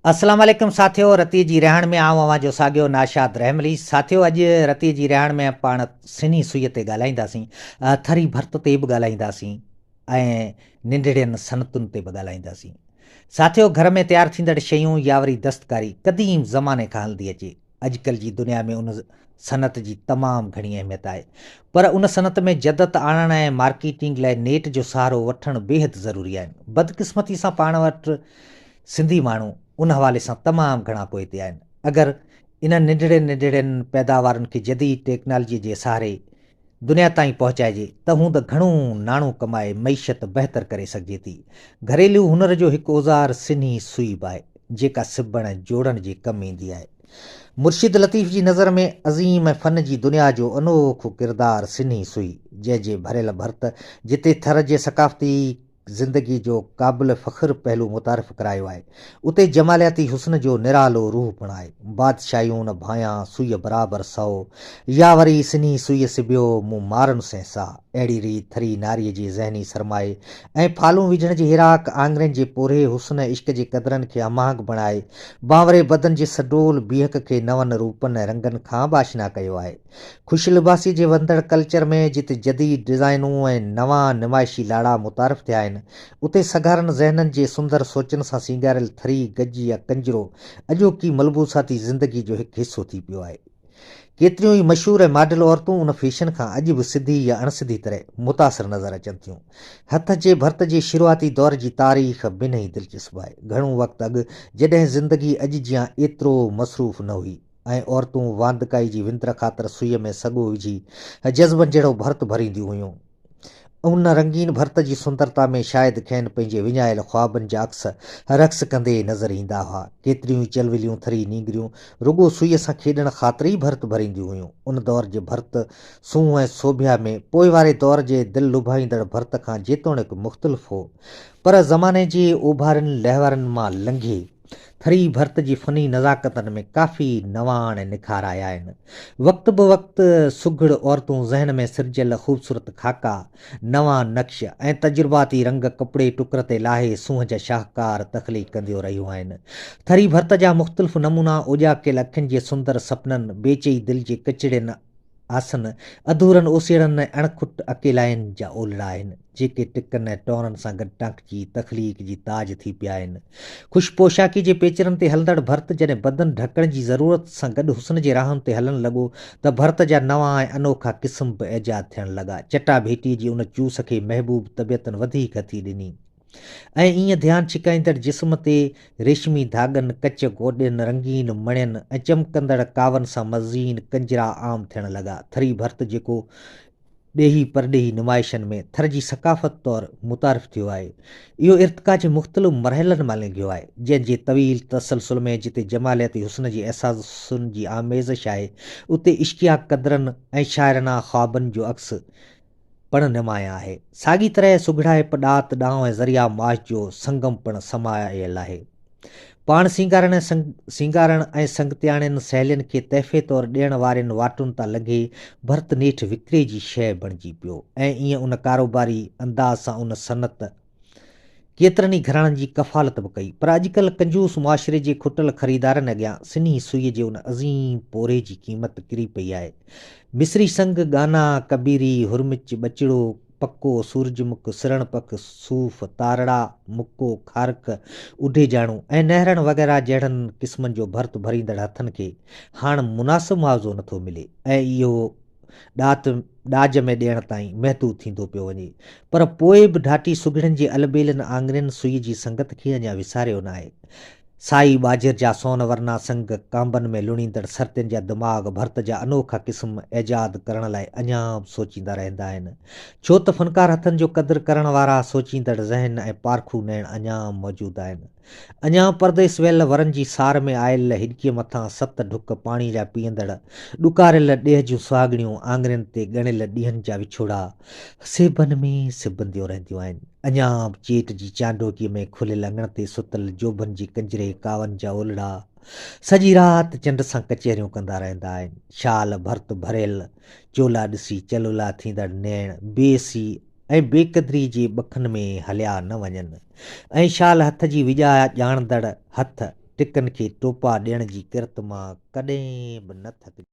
अस्सलाम वालेकुम साथियों, रती जी रहण में आऊं अवां जो साॻियो नाशाद रहमली। साथियों, अॼु रती जी रहण में पाण सिनी सुईअ ते ॻाल्हाईंदासीं, थरी भर्त ते बि ॻाल्हाईंदासीं ऐं निंढड़ियुनि सनतुनि ते बि ॻाल्हाईंदासीं। साथियों, घर में तयारु थींदड़ शयूं या वरी दस्तकारी क़दीम ज़माने खां हलंदी अचे। अॼुकल्ह जी दुनिया में उन सनत जी तमामु घणी अहमियत आहे, पर उन सनत में जदत आणण ऐं मार्केटिंग लाइ नेट जो सहारो वठणु बेहदि ज़रूरी आहिनि। बदकिस्मती सां पाण वटि सिंधी माण्हू उन हवाले सां तमामु घणा पोइ ते आहिनि। अगरि इन्हनि नंढड़ियुनि पैदावारनि खे जदीद टेक्नोलॉजीअ जे सहारे दुनिया ताईं पहुचाइजे त हू त घणो नाणो कमाए मईशत बहितर करे सघिजे थी। घरेलू हुनर जो हिकु औज़ार सिनी सुई बि आहे, जेका सिबण ऐं जोड़ण जे कमु ईंदी आहे। मुर्शिद लतीफ़ जी नज़र में अज़ीम ऐं फ़न जी दुनिया जो अनोखो किरदारु सिनी सुई, जंहिंजे भरियल भर्त जिते थर जे सकाफ़ती ज़िंदगी जो क़ाबिल फ़ख्र पहलू मुतारिफ़ करायो आहे, उते जमालियाती हुस्न जो निरालो रूह पिणु आहे। बादशाहियूं न भायां सुईअ बराबरि सौ, या वरी सिनी सुईअ सिबियो मूं मारनि सहसा। अहिड़ी रीति थरी नारीअ जे ज़हनी सरमाए ऐं फालूं विझण जे हिराक आङरनि जे पोरे हुस्न इश्क जे क़दरनि खे अमांग बणाए बावरे बदन जे सडोल बीहक खे नवनि रूपनि ऐं रंगनि खां बाशना कयो आहे। ख़ुशि लिबासी जे वंदड़ कल्चर में जिते जदीद डिज़ाइनूं ऐं नवां नुमाइशी लाड़ा मुतारिफ़ थिया आहिनि, उते सधारण ज़हननि जे सुंदर सोचनि सां सींगारियल थरी गज या कंजरो अॼोकी मलबूसाती ज़िंदगी जो हिकु हिसो थी पियो आहे। केतिरियूं ई मशहूर ऐं मॉडल औरतूं उन फैशन खां अॼु बि सिधी या अणसिधी तरह मुतासिर नज़र अचनि थियूं। हथ जे भर्त जे शुरूआती दौर जी तारीख़ ॿिन्ही दिलचस्प आहे। घणो वक़्तु अॻु जॾहिं ज़िंदगी अॼु जियां एतिरो मसरूफ़ न हुई ऐं औरतूं वांदकाई जी विंदर ख़ातिर सुईअ में सॻो विझी जज़्बनि जहिड़ो भर्त भरींदियूं हुयूं। उन रंगीन भर्त जी सुंदरता में शायदि खेनि पंहिंजे विञायल ख्वाबनि जा अक्स रक़्स कंदे नज़र ईंदा हुआ। केतिरियूं ई चलविलियूं थरी नींगरियूं रुगो सुईअ सां खेॾण ख़ातिर ई भर्त भरींदियूं हुयूं। उन दौर जे भर्त सूंहं ऐं सोभिया में पोइ वारे दौर जे दिलि लुभाईंदड़ भर्त खां जेतोणीकि मुख़्तलिफ़ हो, पर ज़माने जे ओभारनि लहवरनि मां लंघे थरी भर्त जी फ़नी नज़ाकतनि में काफ़ी नवाण ऐं निखार आया आहिनि। वक़्त ब वक़्तु सुघड़ औरतूं ज़हन में सिरजियल ख़ूबसूरत खाका, नवां नक्श ऐं तजुर्बाती रंग कपिड़े टुकर ते लाहे सूंहं जा शाहकार तख़लीक़ कंदियूं रहियूं आहिनि। थरी भर्त जा मुख़्तलिफ़ नमूना ओजाकियल अखियुनि जे सुंदर सपननि, बेचई दिलि जे किचिड़नि आसन, अधूरनि ओसीड़नि ऐं अणखुट अकेलाइनि जा ओलड़ा आहिनि, जेके टिकनि ऐं टोरनि सां गॾु टांकिजी तख़लीक़ जी ताज थी पिया आहिनि। ख़ुशि पोशाकी जे पेचरनि ते हलंदड़ भर्त जॾहिं बदन ढकण जी ज़रूरत सां गॾु हुस्न जे राहनि ते हलणु लॻो त भर्त जा नवां ऐं अनोखा क़िस्म बि ऐजाद थियणु लॻा। चटाभेटी जी उन चूस खे महबूब तबियतनि वधीक हथी ॾिनी ऐं ईअं ध्यानु छिकाईंदड़ जिस्म ते रेशमी धाॻनि, कच गोॾनि, रंगीन मणियुनि ऐं चमकंदड़ कावनि सां मज़ीन कंजरा आम थियणु लॻा। थरी भर्त जेको ॾेही परॾेही नुमाइशनि में थर जी सकाफ़त तौरु मुतारिफ़ थियो आहे, इहो इर्तिका जे मुख़्तलिफ़ मरहलनि मां लंघियो आहे, जंहिंजे तवील तसलसुल में जिते जमालियाती हुस्न जी एहसासुनि जी आमेज़श आहे, उते इश्किया क़दरनि ऐं शाइराना ख़्वाबनि जो अक्स पिणु नुमाया आहे। साॻी तरह सुघड़ाइप ॾात ॾांहुं ऐं ज़रिया माश जो संगम पिणु समायल आहे। पाण सींगारण ऐं संगतियाणियुनि सहेलियुनि खे तहफ़े तौरु ॾियण वारनि वाटुनि तां लॻे भर्त नेठि विकिरे जी शइ बणिजी पियो ऐं ईअं उन कारोबारी अंदाज़ सां उन सनत केतिरनि ई घराणनि जी कफ़ालत बि कई। पर अॼुकल्ह कंजूस मुआशिरे जे खुटल ख़रीदारनि अॻियां सिनी सुईअ जे उन अज़ीम पोरे जी क़ीमत किरी पई आहे। मिस्री संग, गाना, कबीरी, हुरमिच, बचिड़ो, पको, सूरजमुख, सिरणपक, सूफ़, तारड़ा, मुको, खारक, उढेजाणू ऐं नहरनि वग़ैरह जहिड़नि क़िस्मनि जो भर्त भरींदड़ हथनि खे हाणे मुनासिबु मुआवज़ो नथो मिले ऐं इहो ॾाज में ॾियण ताईं महदूद थींदो पियो वञे। पर पोइ बि ढाटी सुघड़नि जे अलबेलनि आङरियुनि सुई जी संगत खे अञा विसारियो न आहे। साई ॿाझिर जा सोन वरना संग, कांबनि में लुणींदड़ सर्तियुनि जा दिमाग़ भर्त जा अनोखा क़िस्म ऐजाद करण लाइ अञा बि सोचींदा रहंदा आहिनि, छो त फ़नकार हथनि जो क़दुरु करण वारा सोचींदड़ ज़हन ऐं पारखू नैण अञा मौजूदु आहिनि। अञा परदेस वियल वरनि जी सार में आयल हिॾकीअ मथां 7 ढुक पाणी जा पीअंदड़ ॾुकारियल ॾेह जूं सुहाॻिणियूं आङरियुनि ते ॻणियल ॾींहंनि जा विछोड़ा सेबनि में सिबंदियूं रहंदियूं आहिनि। अञा बि चेट जी चांडोकीअ में खुलियल अङण ते सुतल जोभनि जी कंजरे कावनि जा ओलड़ा सॼी राति चंड सां कचहरियूं कंदा रहंदा आहिनि। शाल भर्त भरियल चोला ॾिसी चलोला थींदड़ नैण बेसी ऐं बेक़दरी जे ॿखनि में हलिया न वञनि ऐं शाल हथ जी विॼाए ॼाणंदड़ हथ टिकनि खे टोपा ॾियण जी किरत मां कॾहिं बि न थकिजी।